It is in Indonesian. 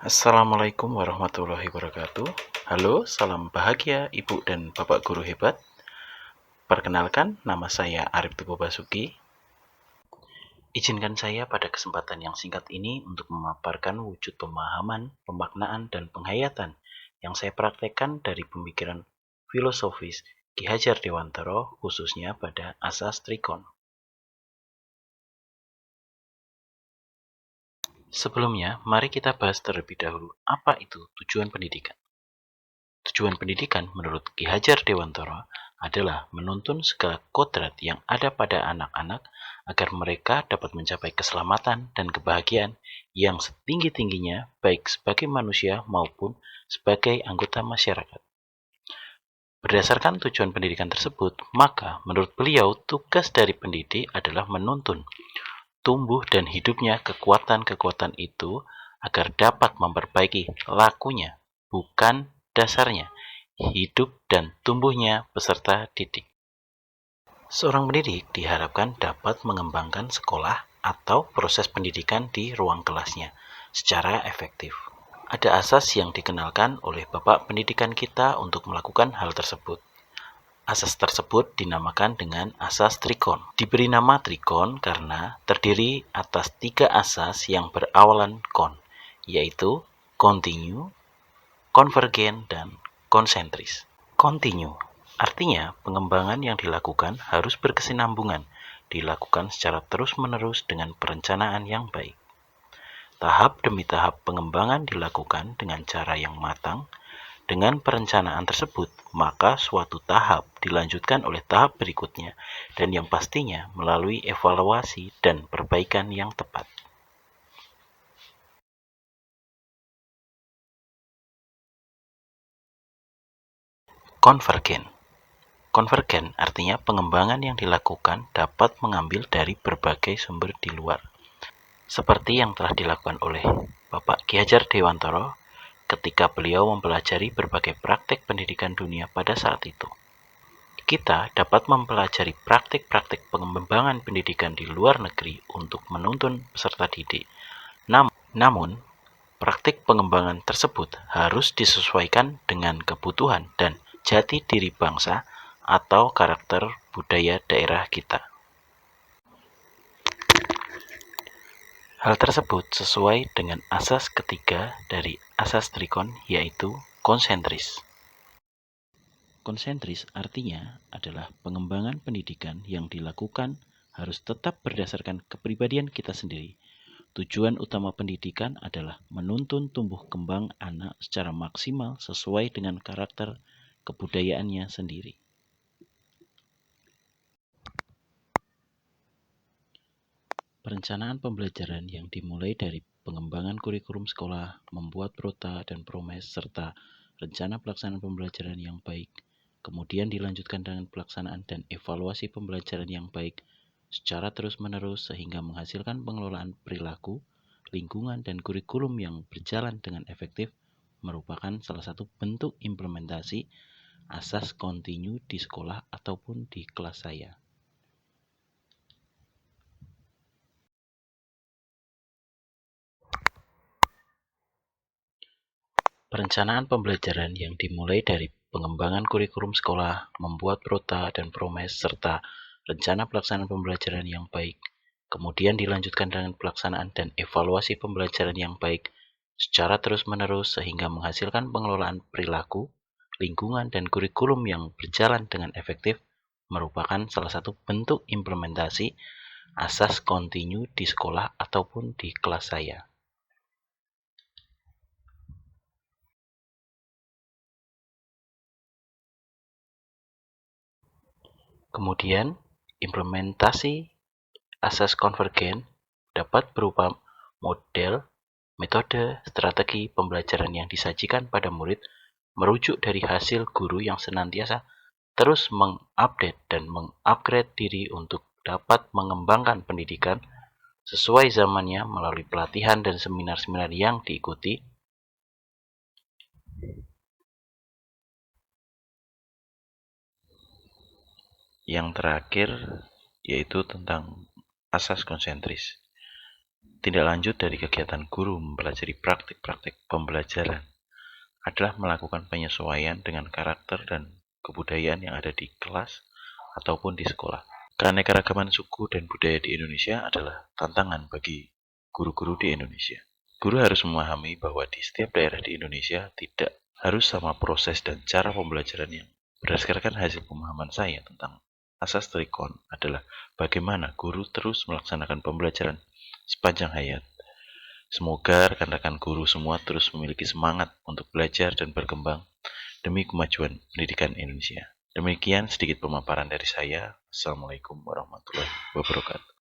Assalamualaikum warahmatullahi wabarakatuh. Halo, salam bahagia Ibu dan Bapak Guru hebat. Perkenalkan, nama saya Arif Teguh Basuki. Izinkan saya pada kesempatan yang singkat ini untuk memaparkan wujud pemahaman, pemaknaan, dan penghayatan yang saya praktekkan dari pemikiran filosofis Ki Hajar Dewantara, khususnya pada asas trikon. Sebelumnya, mari kita bahas terlebih dahulu apa itu tujuan pendidikan. Tujuan pendidikan menurut Ki Hajar Dewantara adalah menuntun segala kodrat yang ada pada anak-anak agar mereka dapat mencapai keselamatan dan kebahagiaan yang setinggi-tingginya baik sebagai manusia maupun sebagai anggota masyarakat. Berdasarkan tujuan pendidikan tersebut, maka menurut beliau tugas dari pendidik adalah menuntun tumbuh dan hidupnya kekuatan-kekuatan itu agar dapat memperbaiki lakunya, bukan dasarnya, hidup dan tumbuhnya peserta didik. Seorang pendidik diharapkan dapat mengembangkan sekolah atau proses pendidikan di ruang kelasnya secara efektif. Ada asas yang dikenalkan oleh Bapak Pendidikan kita untuk melakukan hal tersebut. Asas tersebut dinamakan dengan asas trikon. Diberi nama trikon karena terdiri atas 3 asas yang berawalan kon, yaitu continue, konvergen, dan konsentris. Continue artinya pengembangan yang dilakukan harus berkesinambungan, dilakukan secara terus-menerus dengan perencanaan yang baik. Tahap demi tahap pengembangan dilakukan dengan cara yang matang. Dengan perencanaan tersebut, maka suatu tahap dilanjutkan oleh tahap berikutnya dan yang pastinya melalui evaluasi dan perbaikan yang tepat. Konvergen. Konvergen artinya pengembangan yang dilakukan dapat mengambil dari berbagai sumber di luar. Seperti yang telah dilakukan oleh Bapak Ki Hajar Dewantara ketika beliau mempelajari berbagai praktek pendidikan dunia pada saat itu. Kita dapat mempelajari praktik-praktik pengembangan pendidikan di luar negeri untuk menuntun peserta didik. Namun, praktik pengembangan tersebut harus disesuaikan dengan kebutuhan dan jati diri bangsa atau karakter budaya daerah kita. Hal tersebut sesuai dengan asas ketiga dari asas trikon, yaitu konsentris. Konsentris artinya adalah pengembangan pendidikan yang dilakukan harus tetap berdasarkan kepribadian kita sendiri. Tujuan utama pendidikan adalah menuntun tumbuh kembang anak secara maksimal sesuai dengan karakter kebudayaannya sendiri. Perencanaan pembelajaran yang dimulai dari pengembangan kurikulum sekolah, membuat prota dan promes, serta rencana pelaksanaan pembelajaran yang baik, kemudian dilanjutkan dengan pelaksanaan dan evaluasi pembelajaran yang baik secara terus-menerus sehingga menghasilkan pengelolaan perilaku, lingkungan, dan kurikulum yang berjalan dengan efektif merupakan salah satu bentuk implementasi asas kontinu di sekolah ataupun di kelas saya. Perencanaan pembelajaran yang dimulai dari pengembangan kurikulum sekolah, membuat prota dan promes, serta rencana pelaksanaan pembelajaran yang baik, kemudian dilanjutkan dengan pelaksanaan dan evaluasi pembelajaran yang baik secara terus-menerus sehingga menghasilkan pengelolaan perilaku, lingkungan, dan kurikulum yang berjalan dengan efektif merupakan salah satu bentuk implementasi asas kontinu di sekolah ataupun di kelas saya. Kemudian, implementasi asas konvergen dapat berupa model, metode, strategi pembelajaran yang disajikan pada murid merujuk dari hasil guru yang senantiasa terus mengupdate dan mengupgrade diri untuk dapat mengembangkan pendidikan sesuai zamannya melalui pelatihan dan seminar-seminar yang diikuti. Yang terakhir yaitu tentang asas konsentris. Tindak lanjut dari kegiatan guru mempelajari praktik-praktik pembelajaran adalah melakukan penyesuaian dengan karakter dan kebudayaan yang ada di kelas ataupun di sekolah. Keanekaragaman suku dan budaya di Indonesia adalah tantangan bagi guru-guru di Indonesia. Guru harus memahami bahwa di setiap daerah di Indonesia tidak harus sama proses dan cara pembelajaran yang berdasarkan hasil pemahaman saya tentang asas trikon adalah bagaimana guru terus melaksanakan pembelajaran sepanjang hayat. Semoga rekan-rekan guru semua terus memiliki semangat untuk belajar dan berkembang demi kemajuan pendidikan Indonesia. Demikian sedikit pemaparan dari saya. Assalamualaikum warahmatullahi wabarakatuh.